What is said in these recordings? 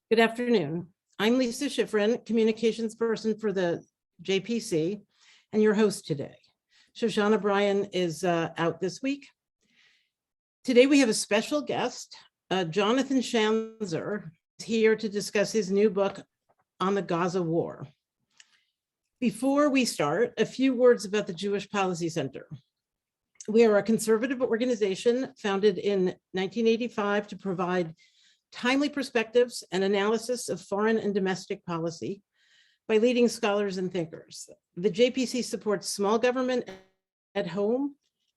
Good afternoon. I'm Lisa Schifrin, communications person for the JPC, and your host today. Shoshana Bryan is out this week. Today we have a special guest, Jonathan Schanzer, here to discuss his new book on the Gaza war. Before we start, a few words about the Jewish Policy Center. We are a conservative organization founded in 1985 to provide timely perspectives and analysis of foreign and domestic policy by leading scholars and thinkers. The JPC supports small government at home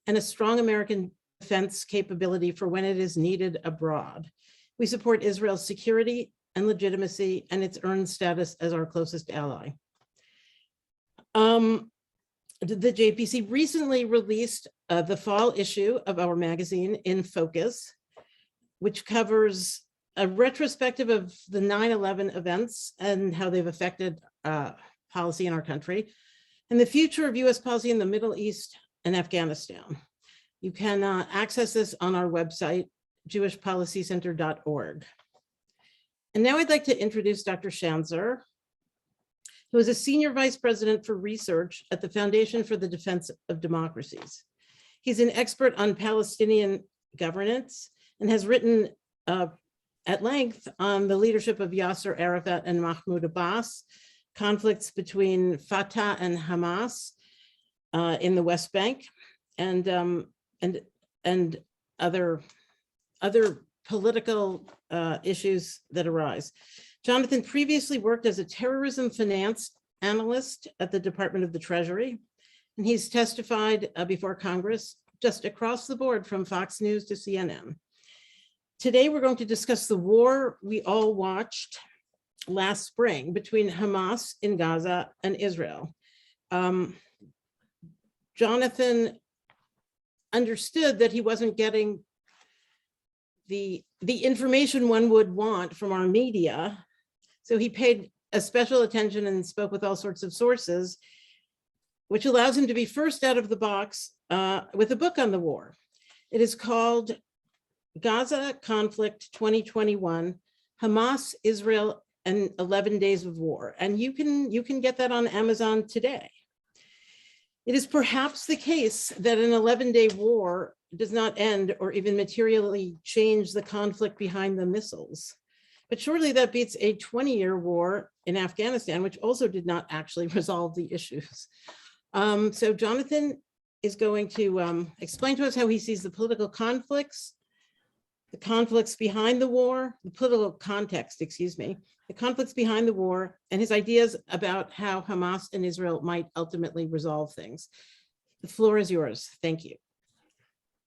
and a strong American defense capability for when it is needed abroad. We support Israel's security and legitimacy and its earned status as our closest ally. The JPC recently released the fall issue of our magazine, In Focus, which covers a retrospective of the 9/11 events and how they've affected policy in our country, and the future of US policy in the Middle East and Afghanistan. You can access this on our website, jewishpolicycenter.org. And now I'd like to introduce Dr. Schanzer, who is a senior vice president for research at the Foundation for the Defense of Democracies. He's an expert on Palestinian governance and has written at length on the leadership of Yasser Arafat and Mahmoud Abbas, conflicts between Fatah and Hamas in the West Bank, and other political issues that arise. Jonathan previously worked as a terrorism finance analyst at the Department of the Treasury, and he's testified before Congress just across the board from Fox News to CNN. Today, we're going to discuss the war we all watched last spring between Hamas in Gaza and Israel. Jonathan understood that he wasn't getting the information one would want from our media, so he paid a special attention and spoke with all sorts of sources, which allows him to be first out of the box with a book on the war. It is called Gaza Conflict 2021, Hamas, Israel, and 11 Days of War. And you can get that on Amazon today. It is perhaps the case that an 11-day war does not end or even materially change the conflict behind the missiles. But surely that beats a 20-year war in Afghanistan, which also did not actually resolve the issues. So Jonathan is going to explain to us how he sees the political conflicts, the conflicts behind the war, the political context, excuse me, the conflicts behind the war, and his ideas about how Hamas and Israel might ultimately resolve things. The floor is yours. Thank you.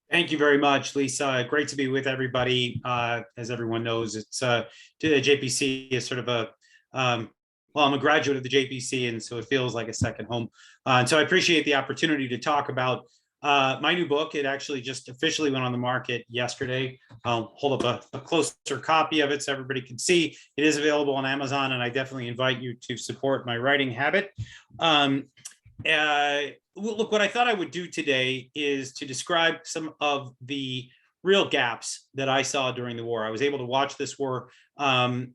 Thank you very much, Lisa. Great to be with everybody. As everyone knows, it's the JPC is sort of a, well, I'm a graduate of the JPC, and so it feels like a second home. And so I appreciate the opportunity to talk about my new book. It actually just officially went on the market yesterday. I'll hold up a closer copy of it so everybody can see. It is available on Amazon, and I definitely invite you to support my writing habit. Look, what I thought I would do today is to describe some of the real gaps that I saw during the war. I was able to watch this war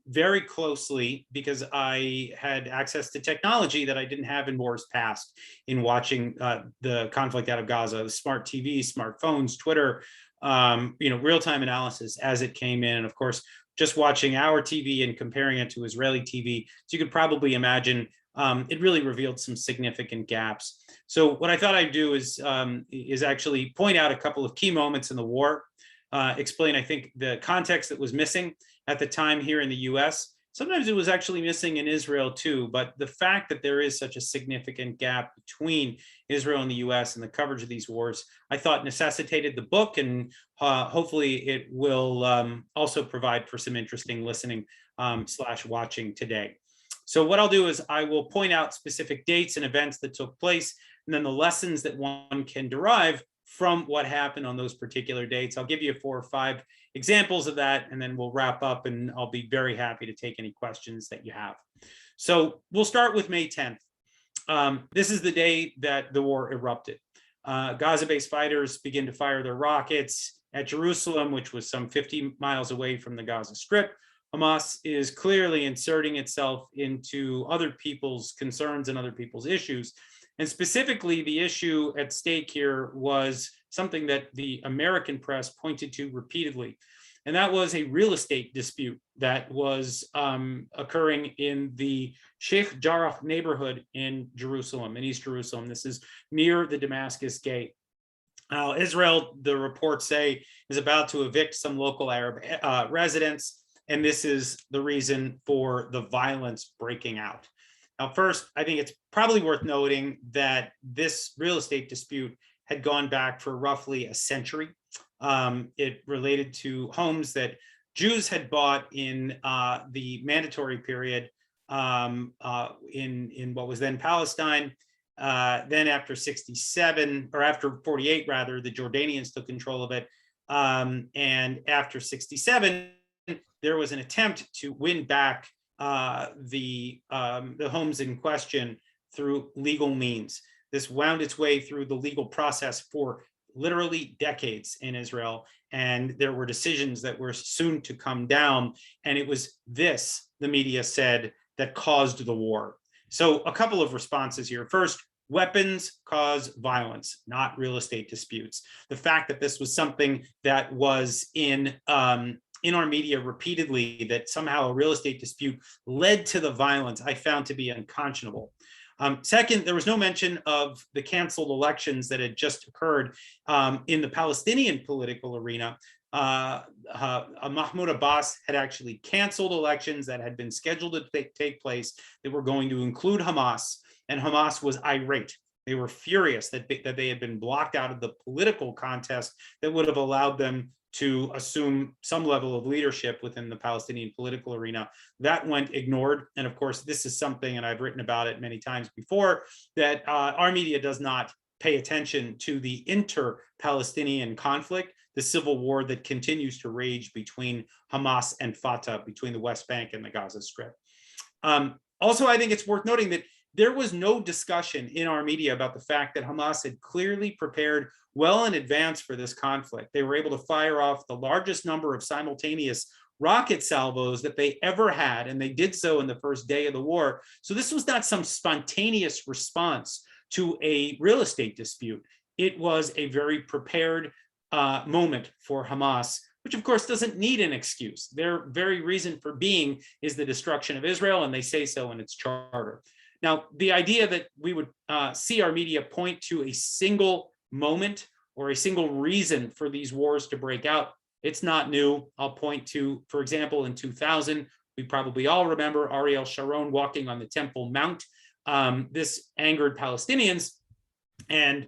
very closely because I had access to technology that I didn't have in wars past in watching the conflict out of Gaza, smart TV, smartphones, Twitter, real-time analysis as it came in. And of course, just watching our TV and comparing it to Israeli TV. So you could probably imagine it really revealed some significant gaps. So what I thought I'd do is actually point out a couple of key moments in the war, explain, I think, the context that was missing at the time here in the US. Sometimes it was actually missing in Israel too, but the fact that there is such a significant gap between Israel and the US and the coverage of these wars, I thought necessitated the book, and hopefully it will also provide for some interesting listening / watching today. So what I'll do is I will point out specific dates and events that took place, and then the lessons that one can derive from what happened on those particular dates. I'll give you 4 or 5 examples of that, and then we'll wrap up, and I'll be very happy to take any questions that you have. So we'll start with May 10th. This is the day that the war erupted. Gaza-based fighters begin to fire their rockets at Jerusalem, which was some 50 miles away from the Gaza Strip. Hamas is clearly inserting itself into other people's concerns and other people's issues. And specifically, the issue at stake here was something that the American press pointed to repeatedly. And that was a real estate dispute that was occurring in the Sheikh Jarrah neighborhood in Jerusalem, in East Jerusalem. This is near the Damascus Gate. Now, Israel, the reports say, is about to evict some local Arab residents, and this is the reason for the violence breaking out. Now, first, I think it's probably worth noting that this real estate dispute had gone back for roughly a century. It related to homes that Jews had bought in the mandatory period in what was then Palestine. Then after 67, or after 48 rather, the Jordanians took control of it. And after 67, there was an attempt to win back the homes in question through legal means. This wound its way through the legal process for literally decades in Israel, and there were decisions that were soon to come down, and it was this, the media said, that caused the war. So a couple of responses here. First, weapons cause violence, not real estate disputes. The fact that this was something that was in our media repeatedly, that somehow a real estate dispute led to the violence, I found to be unconscionable. Second, there was no mention of the canceled elections that had just occurred in the Palestinian political arena. Mahmoud Abbas had actually canceled elections that had been scheduled to take place that were going to include Hamas, and Hamas was irate. They were furious that they had been blocked out of the political contest that would have allowed them to assume some level of leadership within the Palestinian political arena. That went ignored. And of course, this is something, and I've written about it many times before, that our media does not pay attention to the inter-Palestinian conflict, the civil war that continues to rage between Hamas and Fatah, between the West Bank and the Gaza Strip. Also, I think it's worth noting that there was no discussion in our media about the fact that Hamas had clearly prepared well in advance for this conflict. They were able to fire off the largest number of simultaneous rocket salvos that they ever had, and they did so in the first day of the war. So this was not some spontaneous response to a real estate dispute. It was a very prepared moment for Hamas, which of course doesn't need an excuse. Their very reason for being is the destruction of Israel, and they say so in its charter. Now, the idea that we would see our media point to a single moment or a single reason for these wars to break out, it's not new. I'll point to, for example, in 2000, we probably all remember Ariel Sharon walking on the Temple Mount. This angered Palestinians. And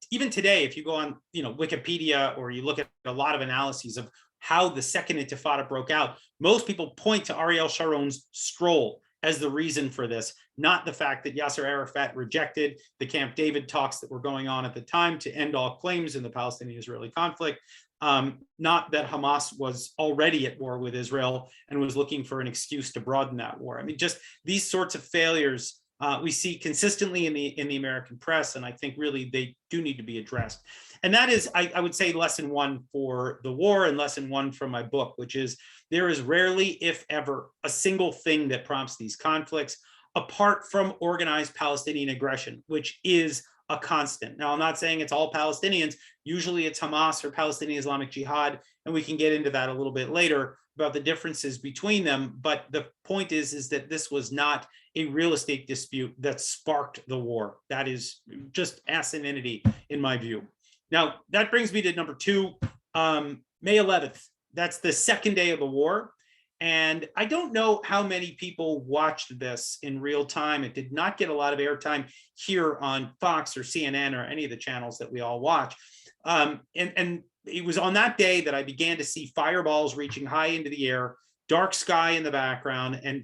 even today, if you go on Wikipedia, or you look at a lot of analyses of how the Second Intifada broke out, most people point to Ariel Sharon's stroll as the reason for this, not the fact that Yasser Arafat rejected the Camp David talks that were going on at the time to end all claims in the Palestinian-Israeli conflict, not that Hamas was already at war with Israel and was looking for an excuse to broaden that war. I mean, just these sorts of failures we see consistently in the American press, and I think really they do need to be addressed. And that is, I would say, lesson one for the war and lesson one from my book, which is there is rarely, if ever, a single thing that prompts these conflicts apart from organized Palestinian aggression, which is a constant. Now, I'm not saying it's all Palestinians. Usually it's Hamas or Palestinian Islamic Jihad, and we can get into that a little bit later about the differences between them. But the point is that this was not a real estate dispute that sparked the war. That is just asininity in my view. Now, that brings me to number two, May 11th. That's the second day of the war. And I don't know how many people watched this in real time. It did not get a lot of airtime here on Fox or CNN or any of the channels that we all watch. And it was on that day that I began to see fireballs reaching high into the air, dark sky in the background, and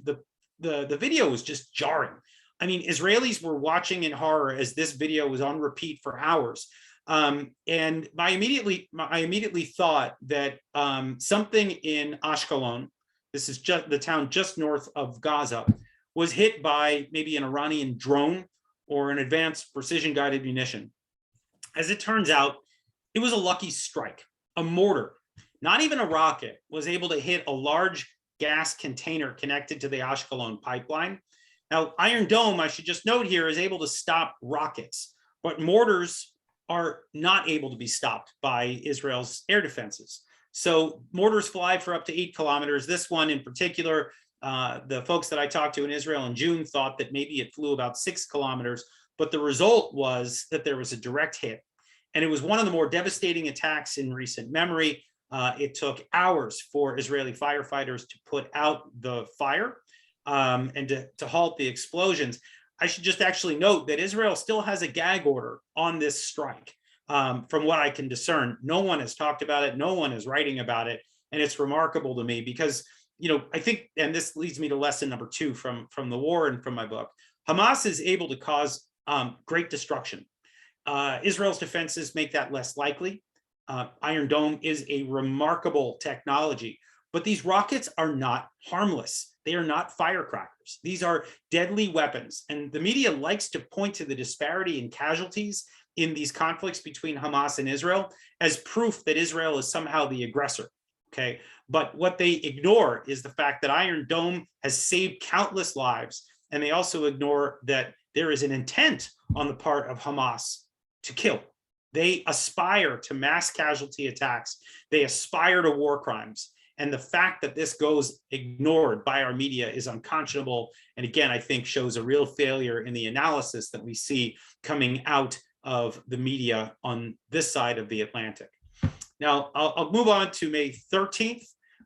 the video was just jarring. I mean, Israelis were watching in horror as this video was on repeat for hours. And I immediately thought that something in Ashkelon, this is just the town just north of Gaza, was hit by maybe an Iranian drone or an advanced precision guided munition. As it turns out, it was a lucky strike. A mortar, not even a rocket, was able to hit a large gas container connected to the Ashkelon pipeline. Now, Iron Dome, I should just note here, is able to stop rockets, but mortars are not able to be stopped by Israel's air defenses. So mortars fly for up to 8 kilometers. This one in particular, the folks that I talked to in Israel in June thought that maybe it flew about 6 kilometers, but the result was that there was a direct hit. And it was one of the more devastating attacks in recent memory. It took hours for Israeli firefighters to put out the fire and to halt the explosions. I should just actually note that Israel still has a gag order on this strike. From what I can discern, no one has talked about it. No one is writing about it. And it's remarkable to me because, I think, and this leads me to lesson number 2 from the war and from my book, Hamas is able to cause great destruction. Israel's defenses make that less likely. Iron Dome is a remarkable technology, but these rockets are not harmless. They are not firecrackers. These are deadly weapons. And the media likes to point to the disparity in casualties in these conflicts between Hamas and Israel as proof that Israel is somehow the aggressor. Okay. But what they ignore is the fact that Iron Dome has saved countless lives. And they also ignore that there is an intent on the part of Hamas to kill. They aspire to mass casualty attacks. They aspire to war crimes. And the fact that this goes ignored by our media is unconscionable. And again, I think shows a real failure in the analysis that we see coming out of the media on this side of the Atlantic. Now, I'll move on to May 13th.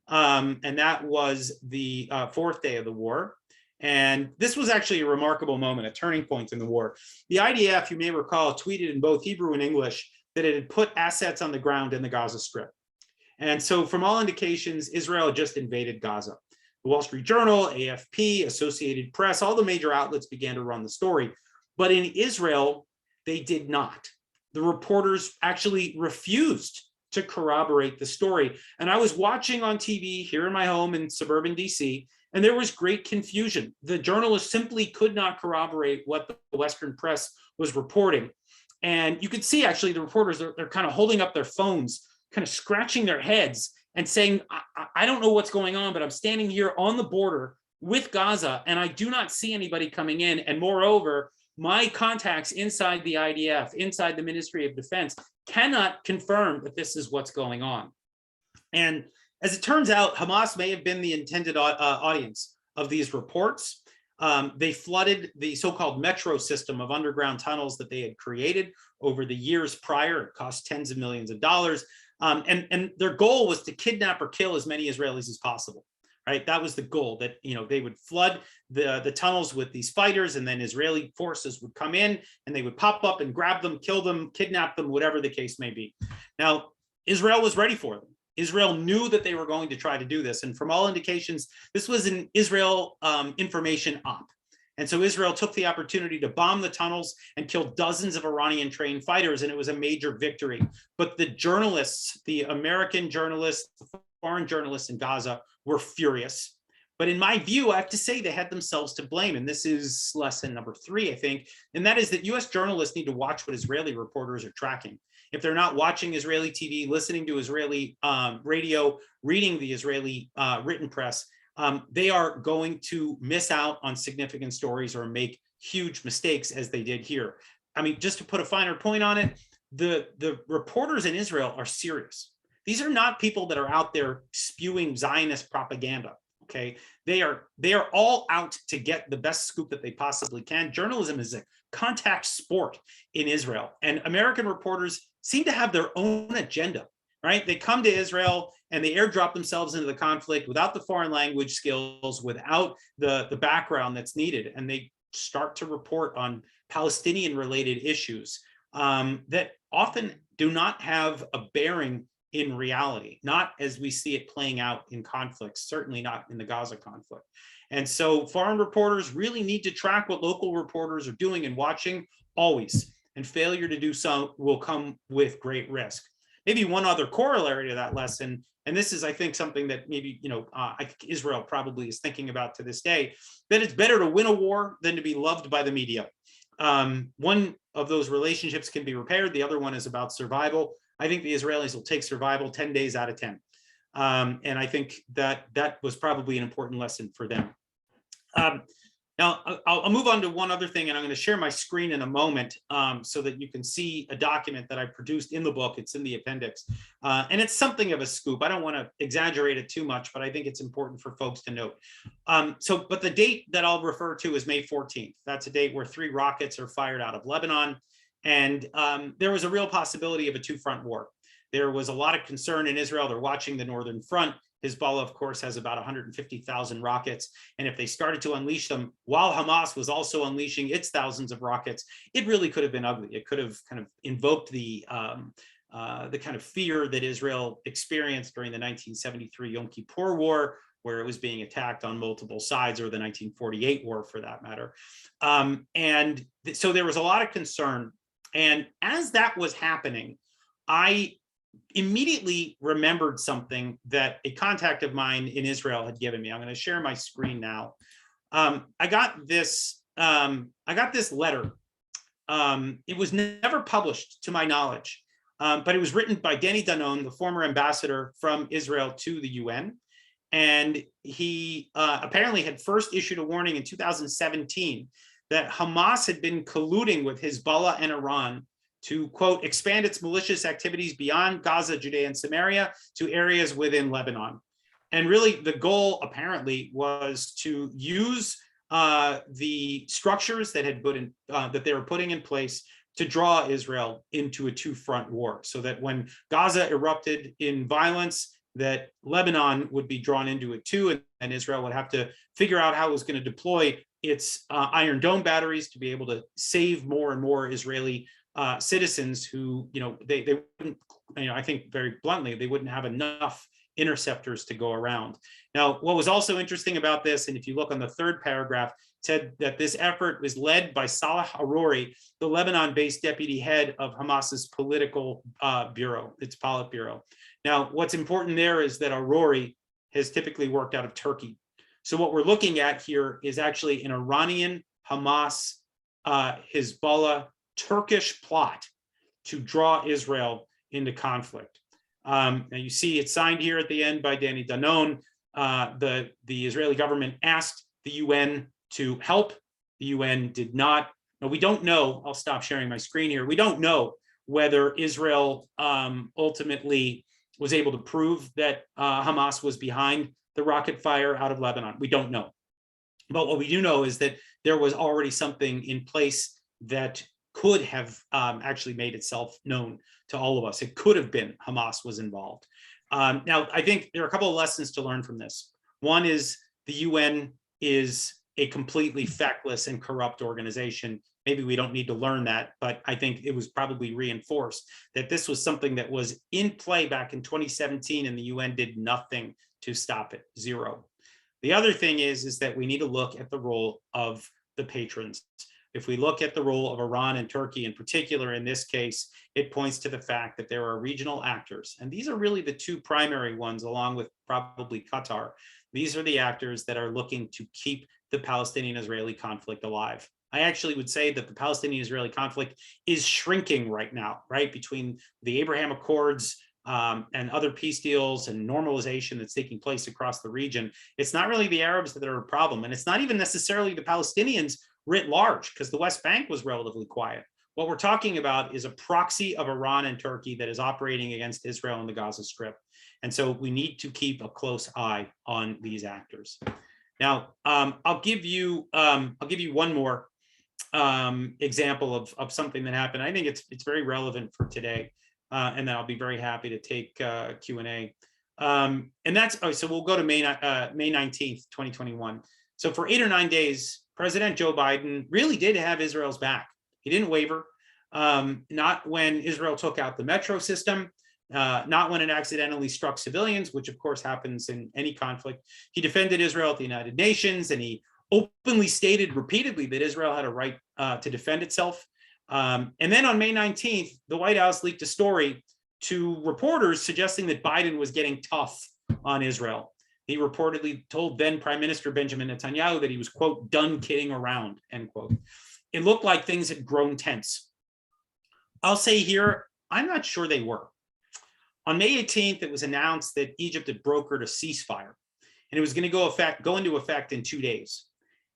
And that was the 4th day of the war. And this was actually a remarkable moment, a turning point in the war. The IDF, you may recall, tweeted in both Hebrew and English that it had put assets on the ground in the Gaza Strip. And so from all indications, Israel had just invaded Gaza. The Wall Street Journal, AFP, Associated Press, all the major outlets began to run the story. But in Israel, they did not. The reporters actually refused to corroborate the story. And I was watching on TV here in my home in suburban DC, and there was great confusion. The journalists simply could not corroborate what the Western press was reporting. And you could see actually the reporters, they're kind of holding up their phones, kind of scratching their heads and saying, I don't know what's going on, but I'm standing here on the border with Gaza and I do not see anybody coming in. And moreover, my contacts inside the IDF, inside the Ministry of Defense, cannot confirm that this is what's going on. And as it turns out, Hamas may have been the intended audience of these reports. They flooded the so-called metro system of underground tunnels that they had created over the years prior. It cost tens of millions of dollars. And their goal was to kidnap or kill as many Israelis as possible. Right, that was the goal, that they would flood the tunnels with these fighters, and then Israeli forces would come in and they would pop up and grab them, kill them, kidnap them, whatever the case may be. Now, Israel was ready for them. Israel knew that they were going to try to do this, and from all indications, this was an Israel information op. And so Israel took the opportunity to bomb the tunnels and kill dozens of Iranian-trained fighters, and it was a major victory. But the journalists, the American journalists, the foreign journalists in Gaza were furious. But in my view, I have to say they had themselves to blame. And this is lesson number 3, I think. And that is that US journalists need to watch what Israeli reporters are tracking. If they're not watching Israeli TV, listening to Israeli radio, reading the Israeli written press, they are going to miss out on significant stories or make huge mistakes as they did here. I mean, just to put a finer point on it, the reporters in Israel are serious. These are not people that are out there spewing Zionist propaganda. Okay, they are all out to get the best scoop that they possibly can. Journalism is a contact sport in Israel, and American reporters seem to have their own agenda. Right? They come to Israel and they airdrop themselves into the conflict without the foreign language skills, without the background that's needed, and they start to report on Palestinian-related issues that often do not have a bearing in reality, not as we see it playing out in conflicts, certainly not in the Gaza conflict. And so foreign reporters really need to track what local reporters are doing and watching always, and failure to do so will come with great risk. Maybe one other corollary to that lesson, and this is, I think, something that maybe, I think Israel probably is thinking about to this day, that it's better to win a war than to be loved by the media. One of those relationships can be repaired. The other one is about survival. I think the Israelis will take survival 10 days out of 10. And I think that that was probably an important lesson for them. Now, I'll move on to one other thing, and I'm going to share my screen in a moment so that you can see a document that I produced in the book. It's in the appendix, and it's something of a scoop. I don't want to exaggerate it too much, but I think it's important for folks to note. But the date that I'll refer to is May 14th. That's a date where 3 rockets are fired out of Lebanon, and there was a real possibility of a 2-front war. There was a lot of concern in Israel. They're watching the northern front. Hezbollah, of course, has about 150,000 rockets. And if they started to unleash them while Hamas was also unleashing its thousands of rockets, it really could have been ugly. It could have kind of invoked the kind of fear that Israel experienced during the 1973 Yom Kippur War, where it was being attacked on multiple sides, or the 1948 war for that matter. So there was a lot of concern. And as that was happening, I immediately remembered something that a contact of mine in Israel had given me. I'm going to share my screen now. I got this letter. It was never published to my knowledge, but it was written by Danny Danon, the former ambassador from Israel to the UN. And he apparently had first issued a warning in 2017 that Hamas had been colluding with Hezbollah and Iran to, quote, expand its malicious activities beyond Gaza, Judea, and Samaria to areas within Lebanon. And really the goal apparently was to use the structures that that they were putting in place to draw Israel into a 2-front war, so that when Gaza erupted in violence, that Lebanon would be drawn into it too, and Israel would have to figure out how it was going to deploy its Iron Dome batteries to be able to save more and more Israeli citizens who, they wouldn't, I think very bluntly, they wouldn't have enough interceptors to go around. Now, what was also interesting about this, and if you look on the 3rd paragraph, said that this effort was led by Salah Haruri, the Lebanon-based deputy head of Hamas's political bureau, its Politburo. Now, what's important there is that Haruri has typically worked out of Turkey. So what we're looking at here is actually an Iranian, Hamas, Hezbollah, Turkish plot to draw Israel into conflict. Now you see it's signed here at the end by Danny Danon. The Israeli government asked the UN to help. The UN did not. Now we don't know, I'll stop sharing my screen here. We don't know whether Israel ultimately was able to prove that Hamas was behind the rocket fire out of Lebanon. We don't know. But what we do know is that there was already something in place that could have actually made itself known to all of us. It could have been Hamas was involved. Now, I think there are a couple of lessons to learn from this. One is the UN is a completely feckless and corrupt organization. Maybe we don't need to learn that, but I think it was probably reinforced that this was something that was in play back in 2017, and the UN did nothing to stop it, zero. The other thing is that we need to look at the role of the patrons. If we look at the role of Iran and Turkey in particular, in this case, it points to the fact that there are regional actors. And these are really the 2 primary ones, along with probably Qatar. These are the actors that are looking to keep the Palestinian-Israeli conflict alive. I actually would say that the Palestinian-Israeli conflict is shrinking right now, right? Between the Abraham Accords and other peace deals and normalization that's taking place across the region. It's not really the Arabs that are a problem. And it's not even necessarily the Palestinians writ large, because the West Bank was relatively quiet. What we're talking about is a proxy of Iran and Turkey that is operating against Israel in the Gaza Strip. And so we need to keep a close eye on these actors. Now, I'll give you one more example of something that happened. I think it's very relevant for today, and then I'll be very happy to take Q&A. And that's, so we'll go to May 19th, 2021. So for 8 or 9 days, President Joe Biden really did have Israel's back. He didn't waver, not when Israel took out the metro system, not when it accidentally struck civilians, which of course happens in any conflict. He defended Israel at the United Nations, and he openly stated repeatedly that Israel had a right to defend itself. And then on May 19th, the White House leaked a story to reporters suggesting that Biden was getting tough on Israel. He reportedly told then Prime Minister Benjamin Netanyahu that he was, quote, done kidding around, end quote. It looked like things had grown tense. I'll say here, I'm not sure they were. On May 18th, it was announced that Egypt had brokered a ceasefire, and it was going to go into effect in 2 days.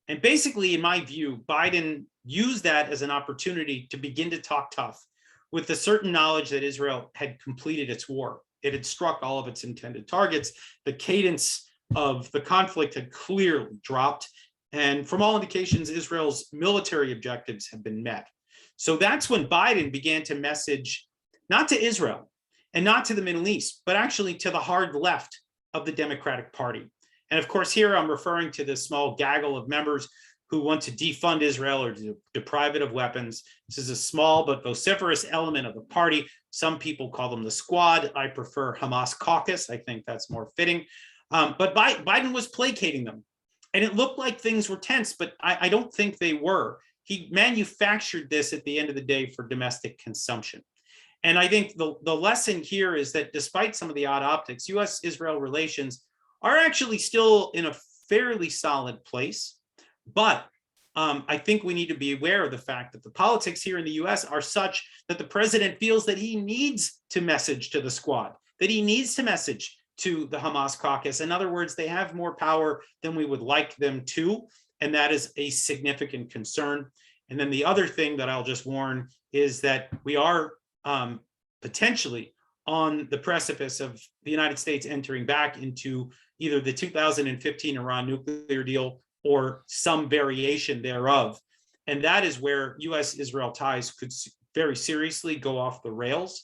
And basically, in my view, Biden used that as an opportunity to begin to talk tough with the certain knowledge that Israel had completed its war. It had struck all of its intended targets. The cadence of the conflict had clearly dropped. And from all indications, Israel's military objectives have been met. So that's when Biden began to message, not to Israel and not to the Middle East, but actually to the hard left of the Democratic Party. And of course, here I'm referring to the small gaggle of members who want to defund Israel or to deprive it of weapons. This is a small but vociferous element of the party. Some people call them the squad. I prefer Hamas caucus. I think that's more fitting. But Biden was placating them. And it looked like things were tense, but I don't think they were. He manufactured this at the end of the day for domestic consumption. And I think the lesson here is that despite some of the odd optics, US-Israel relations are actually still in a fairly solid place. But I think we need to be aware of the fact that the politics here in the US are such that the president feels that he needs to message to the squad, that he needs to message to the Hamas caucus. In other words, they have more power than we would like them to, and that is a significant concern. And then the other thing that I'll just warn is that we are potentially on the precipice of the United States entering back into either the 2015 Iran nuclear deal or some variation thereof. And that is where US-Israel ties could very seriously go off the rails.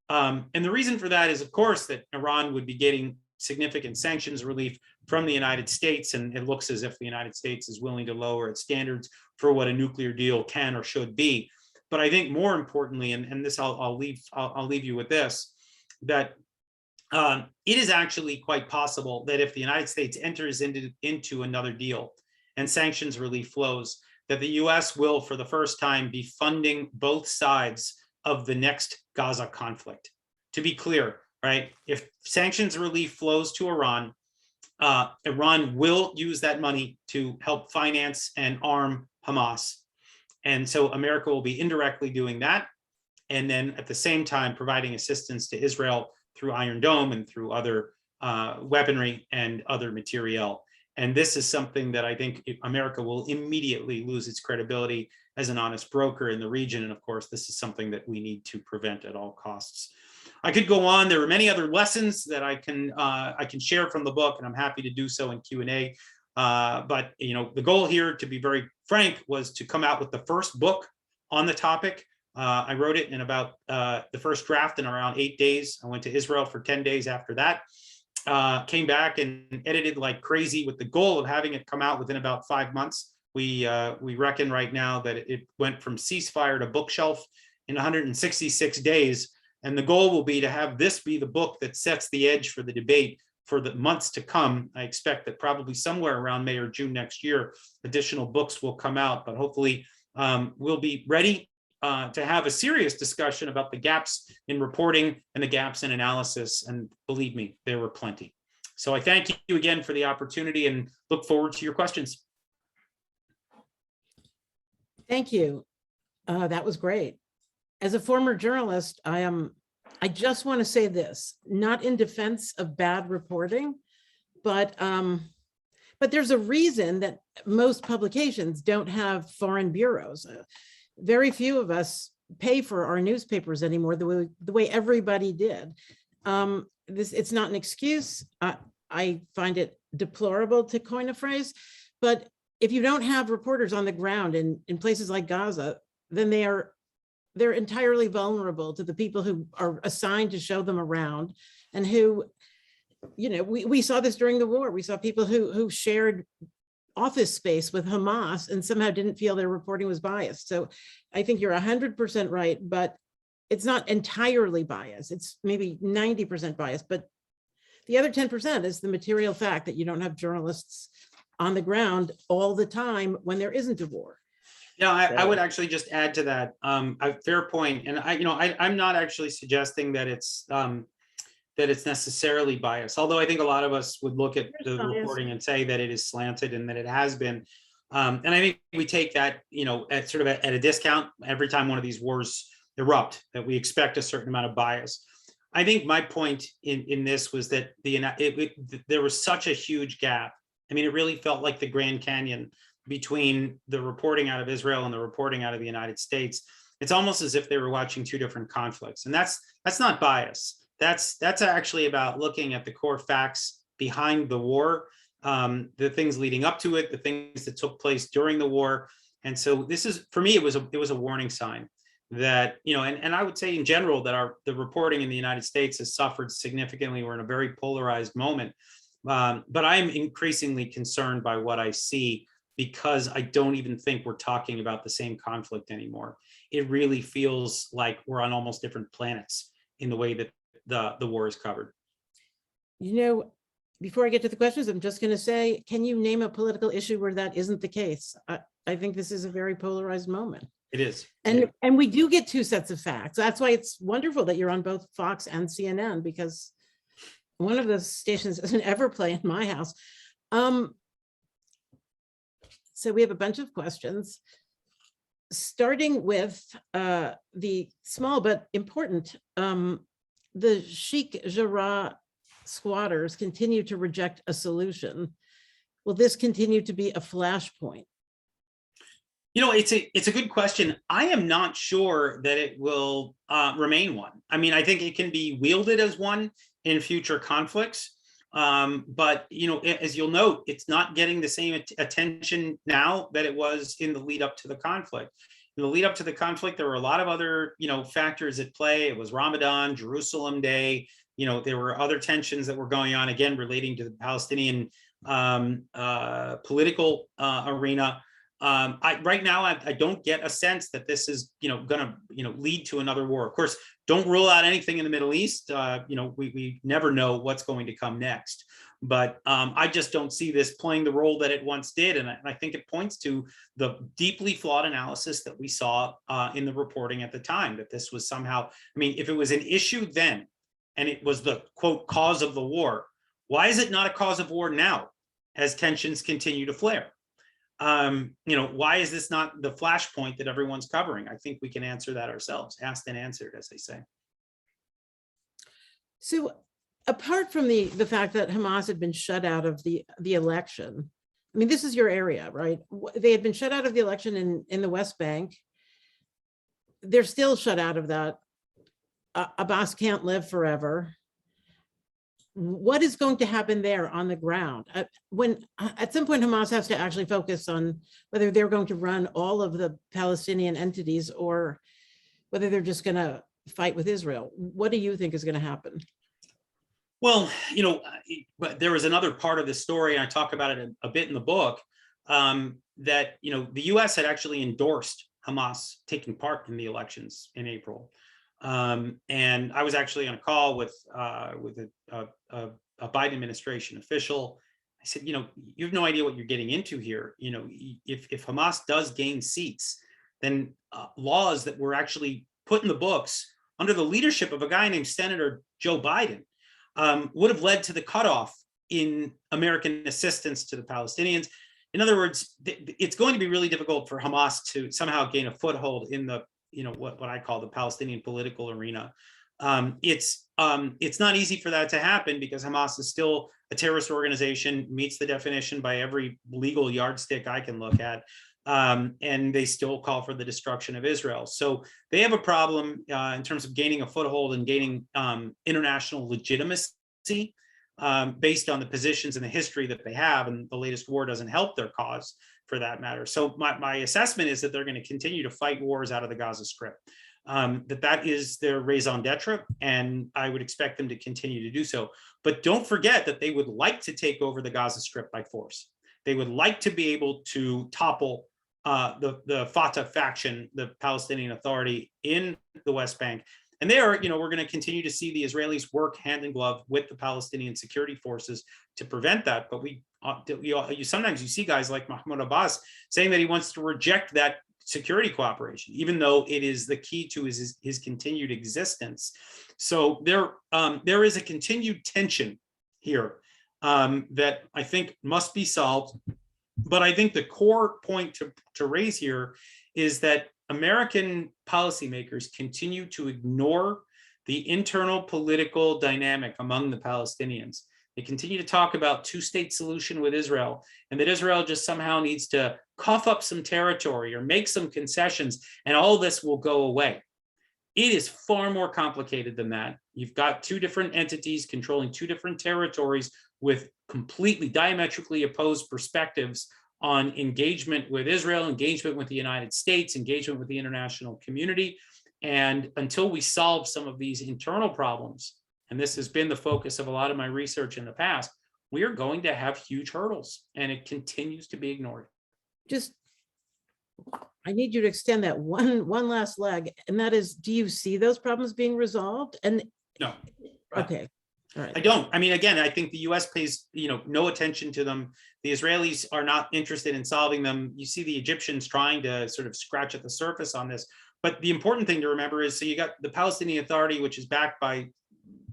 And the reason for that is, of course, that Iran would be getting significant sanctions relief from the United States. And it looks as if the United States is willing to lower its standards for what a nuclear deal can or should be. But I think more importantly, and this I'll leave you with this, that it is actually quite possible that if the United States enters into another deal and sanctions relief flows, that the US will, for the first time, be funding both sides of the next Gaza conflict. To be clear, right? If sanctions relief flows to Iran, Iran will use that money to help finance and arm Hamas. And so America will be indirectly doing that. And then at the same time, providing assistance to Israel through Iron Dome and through other weaponry and other materiel. And this is something that I think America will immediately lose its credibility as an honest broker in the region. And of course, this is something that we need to prevent at all costs. I could go on. There are many other lessons that I can share from the book, and I'm happy to do so in Q&A. But the goal here, to be very frank, was to come out with the first book on the topic. I wrote it in about the first draft in around 8 days. I went to Israel for 10 days after that. Came back and edited like crazy with the goal of having it come out within about 5 months. We reckon right now that it went from ceasefire to bookshelf in 166 days. And the goal will be to have this be the book that sets the edge for the debate for the months to come. I expect that probably somewhere around May or June next year, additional books will come out, but hopefully we'll be ready to have a serious discussion about the gaps in reporting and the gaps in analysis. And believe me, there were plenty. So I thank you again for the opportunity and look forward to your questions. Thank you. That was great. As a former journalist, I just want to say this, not in defense of bad reporting, but there's a reason that most publications don't have foreign bureaus. Very few of us pay for our newspapers anymore the way everybody did. It's not an excuse. I find it deplorable, to coin a phrase, but if you don't have reporters on the ground in places like Gaza, then they're entirely vulnerable to the people who are assigned to show them around, and who, we saw this during the war. We saw people who shared office space with Hamas and somehow didn't feel their reporting was biased. So I think you're 100% right, but it's not entirely biased. It's maybe 90% biased, but the other 10% is the material fact that you don't have journalists on the ground all the time when there isn't a war. Yeah, I would actually just add to that a fair point. And I'm not actually suggesting that it's necessarily biased, although I think a lot of us would look at the reporting and say that it is slanted and that it has been. And I think we take that, at sort of at a discount every time one of these wars erupt, that we expect a certain amount of bias. I think my point in this was that there was such a huge gap. I mean, it really felt like the Grand Canyon between the reporting out of Israel and the reporting out of the United States. It's almost as if they were watching two different conflicts, and that's not bias. That's actually about looking at the core facts behind the war, the things leading up to it, the things that took place during the war. And so this is, for me, it was a warning sign that, and I would say in general that the reporting in the United States has suffered significantly. We're in a very polarized moment, but I'm increasingly concerned by what I see, because I don't even think we're talking about the same conflict anymore. It really feels like we're on almost different planets in the way that the war is covered. Before I get to the questions, I'm just going to say, can you name a political issue where that isn't the case? I think this is a very polarized moment. It is. And we do get two sets of facts. That's why it's wonderful that you're on both Fox and CNN, because one of the stations doesn't ever play in my house. So we have a bunch of questions, starting with the small but important. The Sheikh Jarrah squatters continue to reject a solution. Will this continue to be a flashpoint? It's a good question. I am not sure that it will remain one. I mean, I think it can be wielded as one in future conflicts. But, as you'll note, it's not getting the same attention now that it was in the lead up to the conflict. In the lead up to the conflict, there were a lot of other, factors at play. It was Ramadan, Jerusalem Day. There were other tensions that were going on, again, relating to the Palestinian political arena. Right now, I don't get a sense that this is, going to, lead to another war. Of course, don't rule out anything in the Middle East. We never know what's going to come next. But I just don't see this playing the role that it once did. And I think it points to the deeply flawed analysis that we saw in the reporting at the time, that this was somehow, if it was an issue then, and it was the, quote, cause of the war, why is it not a cause of war now as tensions continue to flare? Why is this not the flashpoint that everyone's covering? I think we can answer that ourselves, asked and answered, as they say. So apart from the fact that Hamas had been shut out of the election, this is your area, right? They had been shut out of the election in the West Bank. They're still shut out of that. Abbas can't live forever. What is going to happen there on the ground? When at some point Hamas has to actually focus on whether they're going to run all of the Palestinian entities or whether they're just going to fight with Israel. What do you think is going to happen? Well, there was another part of the story, and I talk about it a bit in the book, that the U.S. had actually endorsed Hamas taking part in the elections in April. And I was actually on a call with a Biden administration official. I said, you have no idea what you're getting into here. If Hamas does gain seats, then laws that were actually put in the books under the leadership of a guy named Senator Joe Biden would have led to the cutoff in American assistance to the Palestinians. In other words, it's going to be really difficult for Hamas to somehow gain a foothold in the what I call the Palestinian political arena. It's not easy for that to happen because Hamas is still a terrorist organization, meets the definition by every legal yardstick I can look at, and they still call for the destruction of Israel. So they have a problem in terms of gaining a foothold and gaining international legitimacy based on the positions and the history that they have, and the latest war doesn't help their cause, for that matter. So my assessment is that they're going to continue to fight wars out of the Gaza Strip. That is their raison d'etre, and I would expect them to continue to do so. But don't forget that they would like to take over the Gaza Strip by force. They would like to be able to topple the Fatah faction, the Palestinian Authority in the West Bank. And there, we're going to continue to see the Israelis work hand in glove with the Palestinian security forces to prevent that. But sometimes you see guys like Mahmoud Abbas saying that he wants to reject that security cooperation, even though it is the key to his continued existence. So there is a continued tension here that I think must be solved. But I think the core point to raise here is that American policymakers continue to ignore the internal political dynamic among the Palestinians. They continue to talk about two-state solution with Israel, and that Israel just somehow needs to cough up some territory or make some concessions, and all this will go away. It is far more complicated than that. You've got two different entities controlling two different territories with completely diametrically opposed perspectives on engagement with Israel, engagement with the United States, engagement with the international community. And until we solve some of these internal problems, and this has been the focus of a lot of my research in the past, we are going to have huge hurdles, and it continues to be ignored. Just, I need you to extend that one last leg, and that is, do you see those problems being resolved? And No. okay, all right. I don't. I mean, again, I think the U.S. pays, no attention to them. The Israelis are not interested in solving them. You see the Egyptians trying to sort of scratch at the surface on this. But the important thing to remember is, so you got the Palestinian Authority, which is backed by,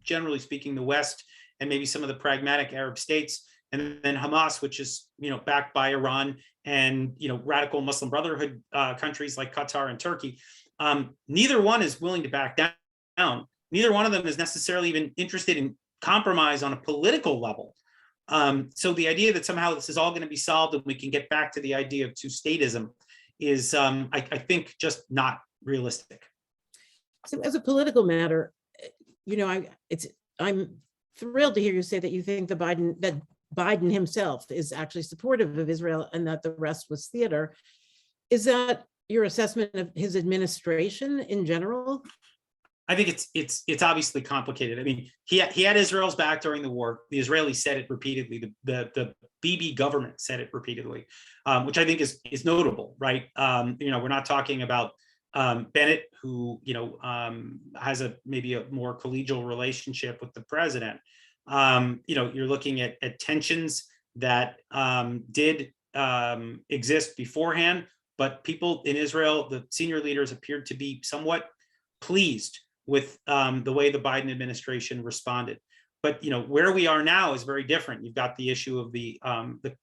generally speaking, the West and maybe some of the pragmatic Arab states, and then Hamas, which is backed by Iran and radical Muslim Brotherhood countries like Qatar and Turkey. Neither one is willing to back down. Neither one of them is necessarily even interested in compromise on a political level. So the idea that somehow this is all going to be solved and we can get back to the idea of two-statism is, I think, just not realistic. So as a political matter, I'm thrilled to hear you say that you think that Biden himself is actually supportive of Israel and that the rest was theater. Is that your assessment of his administration in general? I think it's obviously complicated. I mean, he had Israel's back during the war. The Israelis said it repeatedly. The Bibi government said it repeatedly, which I think is notable, right? We're not talking about Bennett, who has maybe a more collegial relationship with the president. You're looking at tensions that did exist beforehand, but people in Israel, the senior leaders, appeared to be somewhat pleased with the way the Biden administration responded. But where we are now is very different. You've got the issue of the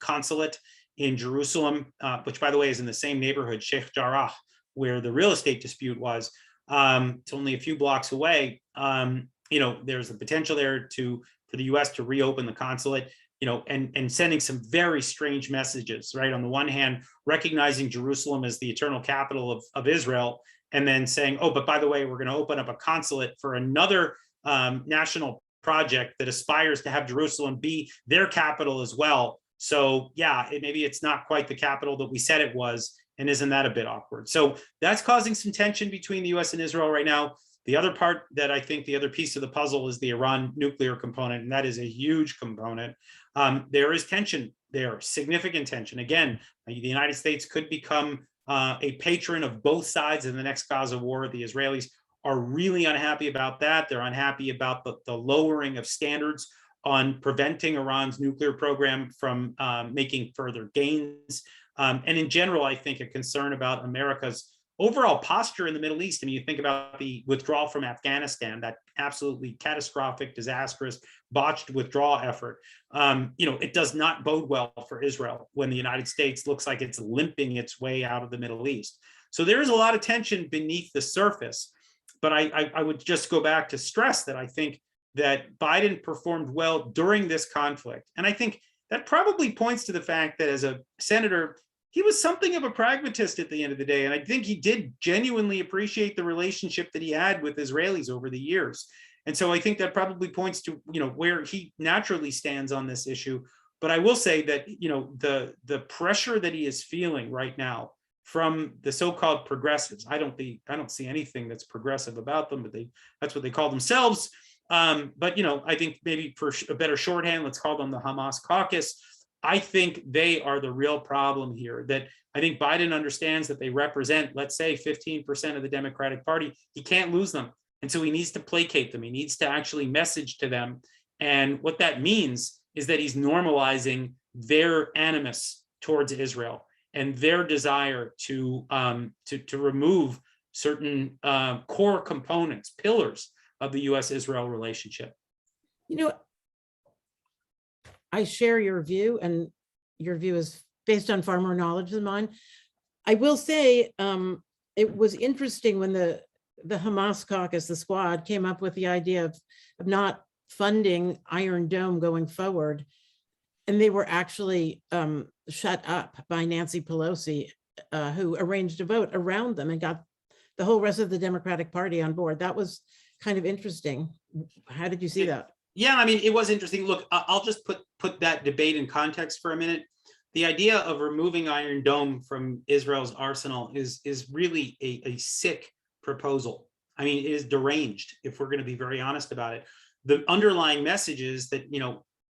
consulate in Jerusalem, which, by the way, is in the same neighborhood, Sheikh Jarrah, where the real estate dispute was. It's only a few blocks away. There's the potential there for the U.S. to reopen the consulate, and sending some very strange messages, right? On the one hand, recognizing Jerusalem as the eternal capital of Israel, and then saying, oh, but by the way, we're going to open up a consulate for another national project that aspires to have Jerusalem be their capital as well. So yeah, maybe it's not quite the capital that we said it was, and isn't that a bit awkward? So that's causing some tension between the US and Israel right now. The other part that I think the other piece of the puzzle is the Iran nuclear component, and that is a huge component. There is tension there, significant tension. Again, the United States could become a patron of both sides in the next Gaza war. The Israelis are really unhappy about that. They're unhappy about the lowering of standards on preventing Iran's nuclear program from making further gains. And in general, I think a concern about America's overall posture in the Middle East. I mean, you think about the withdrawal from Afghanistan, that absolutely catastrophic, disastrous, botched withdrawal effort. It does not bode well for Israel when the United States looks like it's limping its way out of the Middle East. So there is a lot of tension beneath the surface. But I would just go back to stress that I think that Biden performed well during this conflict. And I think that probably points to the fact that as a senator, he was something of a pragmatist at the end of the day. And I think he did genuinely appreciate the relationship that he had with Israelis over the years. And so I think that probably points to, where he naturally stands on this issue. But I will say that, the pressure that he is feeling right now from the so-called progressives, I don't see anything that's progressive about them, but that's what they call themselves. But I think maybe for a better shorthand, let's call them the Hamas caucus. I think they are the real problem here. That I think Biden understands that they represent, let's say, 15% of the Democratic Party. He can't lose them. And so he needs to placate them. He needs to actually message to them. And what that means is that he's normalizing their animus towards Israel and their desire to remove certain core components, pillars of the U.S.-Israel relationship. I share your view, and your view is based on far more knowledge than mine. I will say it was interesting when the the Hamas caucus, the squad, came up with the idea of not funding Iron Dome going forward. And they were actually shut up by Nancy Pelosi, who arranged a vote around them and got the whole rest of the Democratic Party on board. That was kind of interesting. How did you see that? Yeah, I mean, it was interesting. Look, I'll just put that debate in context for a minute. The idea of removing Iron Dome from Israel's arsenal is really a sick proposal. I mean, it is deranged, if we're going to be very honest about it. The underlying message is that,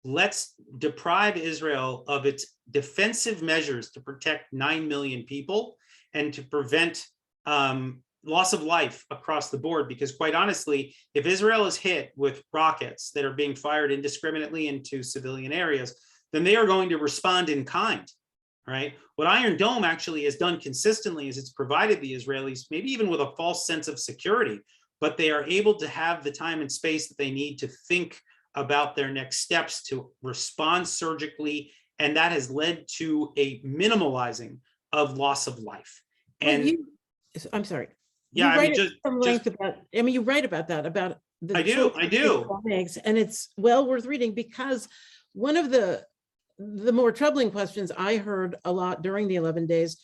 let's deprive Israel of its defensive measures to protect 9 million people and to prevent loss of life across the board. Because quite honestly, if Israel is hit with rockets that are being fired indiscriminately into civilian areas, then they are going to respond in kind, right? What Iron Dome actually has done consistently is it's provided the Israelis, maybe even with a false sense of security, but they are able to have the time and space that they need to think about their next steps, to respond surgically. And that has led to a minimalizing of loss of life. And I'm sorry. Yeah, I mean, you write about that, about the I do. makes, and it's well worth reading, because one of the more troubling questions I heard a lot during the 11 days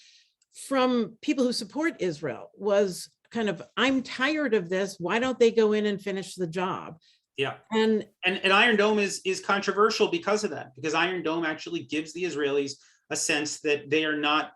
from people who support Israel was kind of, I'm tired of this. Why don't they go in and finish the job? Yeah. And Iron Dome is controversial because of that, because Iron Dome actually gives the Israelis a sense that they are not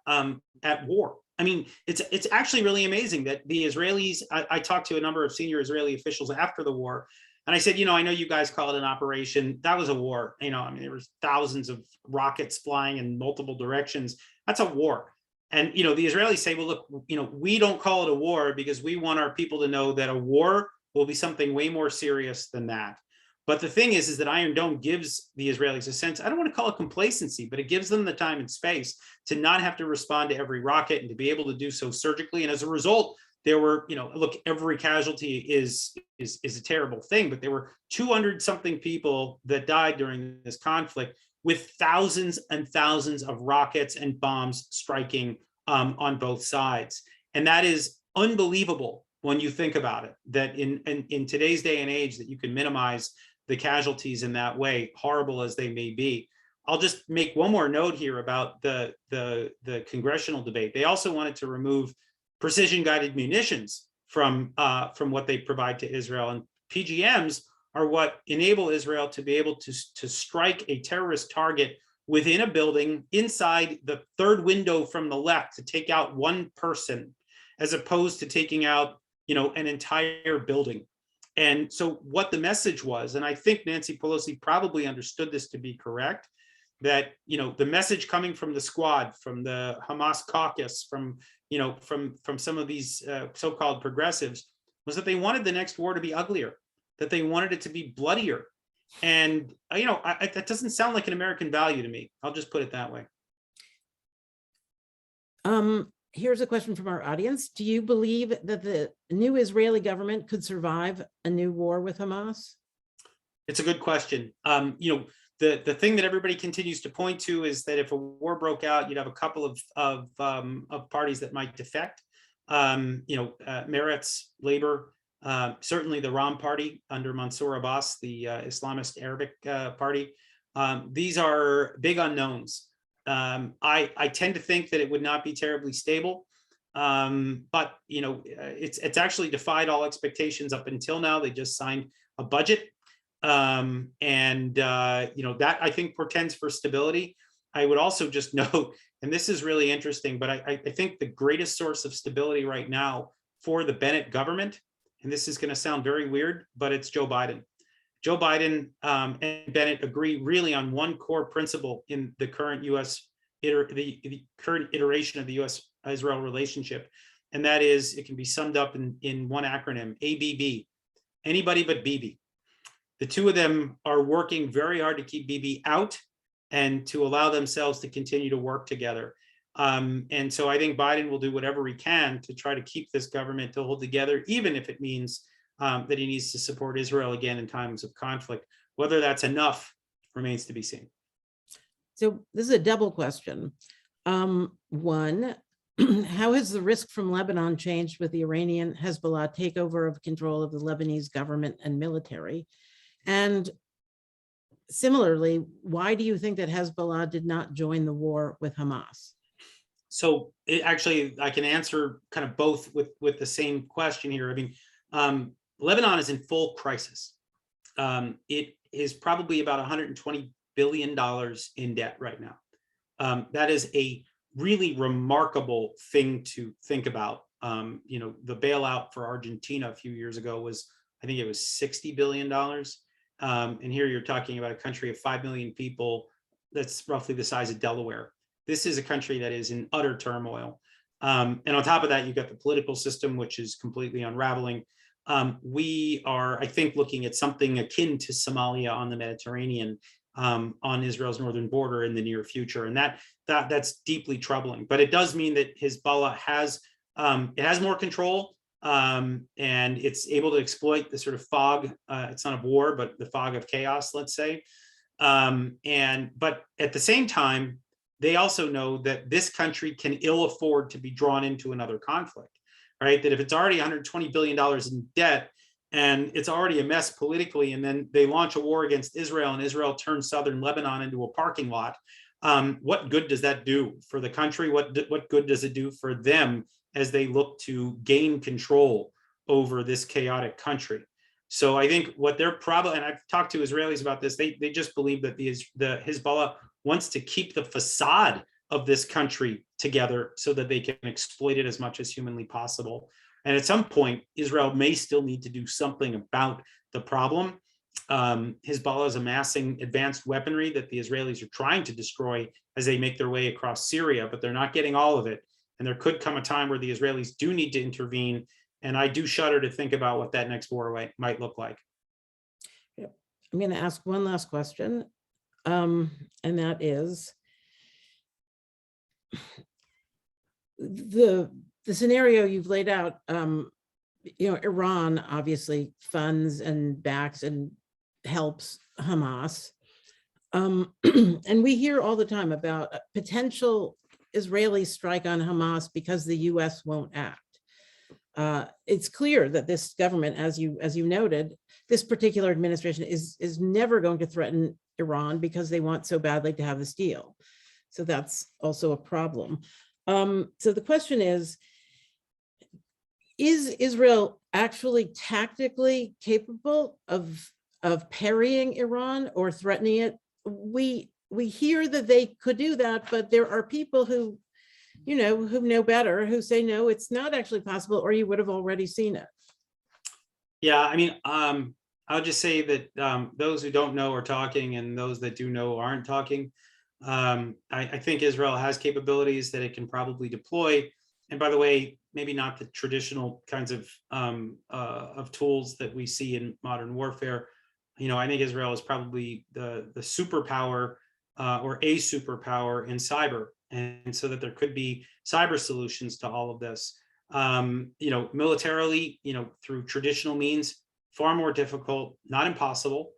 at war. I mean, it's actually really amazing that the Israelis, I talked to a number of senior Israeli officials after the war, and I said, I know you guys call it an operation. That was a war. I mean, there was thousands of rockets flying in multiple directions. That's a war. And, the Israelis say, well, look, we don't call it a war because we want our people to know that a war will be something way more serious than that. But the thing is that Iron Dome gives the Israelis a sense, I don't want to call it complacency, but it gives them the time and space to not have to respond to every rocket and to be able to do so surgically. And as a result, there were, look, every casualty is a terrible thing, but there were 200 something people that died during this conflict, with thousands and thousands of rockets and bombs striking on both sides. And that is unbelievable when you think about it, that in today's day and age, that you can minimize the casualties in that way, horrible as they may be. I'll just make one more note here about the congressional debate. They also wanted to remove precision guided munitions from what they provide to Israel, and PGMs are what enable Israel to be able to strike a terrorist target within a building inside the third window from the left, to take out one person, as opposed to taking out an entire building. And so what the message was, and I think Nancy Pelosi probably understood this to be correct, that the message coming from the squad, from the Hamas caucus, from some of these so-called progressives, was that they wanted the next war to be uglier, that they wanted it to be bloodier. And that doesn't sound like an American value to me. I'll just put it that way. Here's a question from our audience. Do you believe that the new Israeli government could survive a new war with Hamas? It's a good question. The thing that everybody continues to point to is that if a war broke out, you'd have a couple of parties that might defect. Meretz, Labor, certainly the Ram party under Mansour Abbas, the Islamist Arabic party. These are big unknowns. I tend to think that it would not be terribly stable, but it's actually defied all expectations up until now. They just signed a budget, and that I think portends for stability. I would also just note, and this is really interesting, but I think the greatest source of stability right now for the Bennett government, and this is going to sound very weird, but it's Joe Biden. Joe Biden and Bennett agree really on one core principle in the current the current iteration of the U.S.-Israel relationship, and that is, it can be summed up in one acronym: ABB, anybody but Bibi. The two of them are working very hard to keep Bibi out and to allow themselves to continue to work together. And so I think Biden will do whatever he can to try to keep this government to hold together, even if it means that he needs to support Israel again in times of conflict. Whether that's enough remains to be seen. So this is a double question. One, how has the risk from Lebanon changed with the Iranian Hezbollah takeover of control of the Lebanese government and military? And similarly, why do you think that Hezbollah did not join the war with Hamas? So actually, I can answer kind of both with the same question here. I mean, Lebanon is in full crisis. It is probably about $120 billion in debt right now. That is a really remarkable thing to think about. The bailout for Argentina a few years ago was, I think it was $60 billion. And here you're talking about a country of 5 million people that's roughly the size of Delaware. This is a country that is in utter turmoil. And on top of that, you've got the political system, which is completely unraveling. We are, I think, looking at something akin to Somalia on the Mediterranean, on Israel's northern border in the near future. And that's deeply troubling. But it does mean that Hezbollah has more control, and it's able to exploit the sort of fog. It's not of war, but the fog of chaos, let's say. But at the same time, they also know that this country can ill afford to be drawn into another conflict, right? That if it's already $120 billion in debt and it's already a mess politically, and then they launch a war against Israel and Israel turns southern Lebanon into a parking lot, what good does that do for the country? What good does it do for them as they look to gain control over this chaotic country? So I think what they're probably, and I've talked to Israelis about this, they just believe that the Hezbollah wants to keep the facade of this country together so that they can exploit it as much as humanly possible. And at some point, Israel may still need to do something about the problem. Hezbollah is amassing advanced weaponry that the Israelis are trying to destroy as they make their way across Syria, but they're not getting all of it. And there could come a time where the Israelis do need to intervene. And I do shudder to think about what that next war might look like. I'm going to ask one last question, and that is the scenario you've laid out. Iran obviously funds and backs and helps Hamas, and we hear all the time about a potential Israeli strike on Hamas because the U.S. won't act. It's clear that this government, as you noted, this particular administration is never going to threaten Iran because they want so badly to have this deal. So that's also a problem. So the question is Israel actually tactically capable of parrying Iran or threatening it? We hear that they could do that, but there are people who know better, who say, no, it's not actually possible, or you would have already seen it. Yeah, I mean, I'll just say that those who don't know are talking, and those that do know aren't talking. I think Israel has capabilities that it can probably deploy. And by the way, maybe not the traditional kinds of tools that we see in modern warfare. I think Israel is probably the superpower or a superpower in cyber. And so that there could be cyber solutions to all of this. Militarily, through traditional means, far more difficult, not impossible.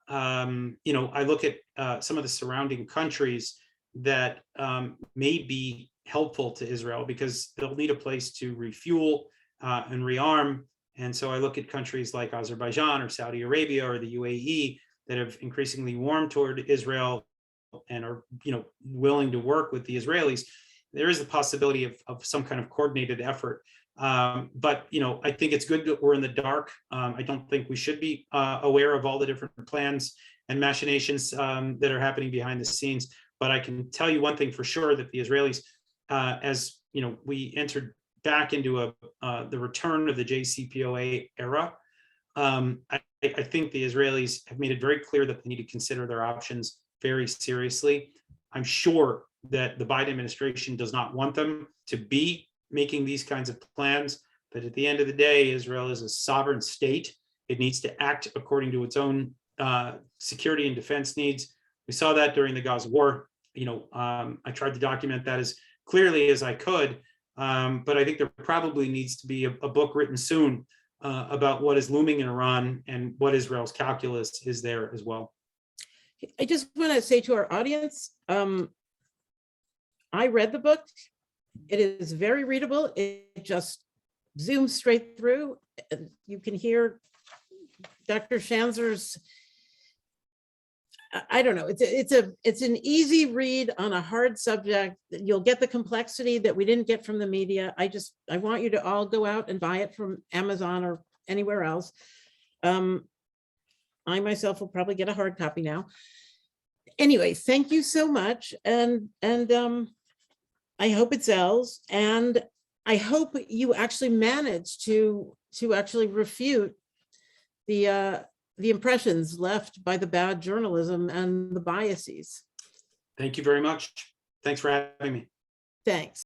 I look at some of the surrounding countries that may be helpful to Israel because they'll need a place to refuel and rearm. And so I look at countries like Azerbaijan or Saudi Arabia or the UAE that have increasingly warmed toward Israel and are willing to work with the Israelis. There is the possibility of some kind of coordinated effort. But I think it's good that we're in the dark. I don't think we should be aware of all the different plans and machinations that are happening behind the scenes. But I can tell you one thing for sure, that the Israelis, as we entered back into the return of the JCPOA era, I think the Israelis have made it very clear that they need to consider their options very seriously. I'm sure that the Biden administration does not want them to be making these kinds of plans, but at the end of the day, Israel is a sovereign state. It needs to act according to its own security and defense needs. We saw that during the Gaza war. I tried to document that as clearly as I could, but I think there probably needs to be a book written soon about what is looming in Iran and what Israel's calculus is there as well. I just want to say to our audience, I read the book. It is very readable. It just zooms straight through. And you can hear Dr. Schanzer's, I don't know, it's an easy read on a hard subject. You'll get the complexity that we didn't get from the media. I want you to all go out and buy it from Amazon or anywhere else. I myself will probably get a hard copy now. Anyway, thank you so much. And I hope it sells. And I hope you actually manage to actually refute the impressions left by the bad journalism and the biases. Thank you very much. Thanks for having me. Thanks.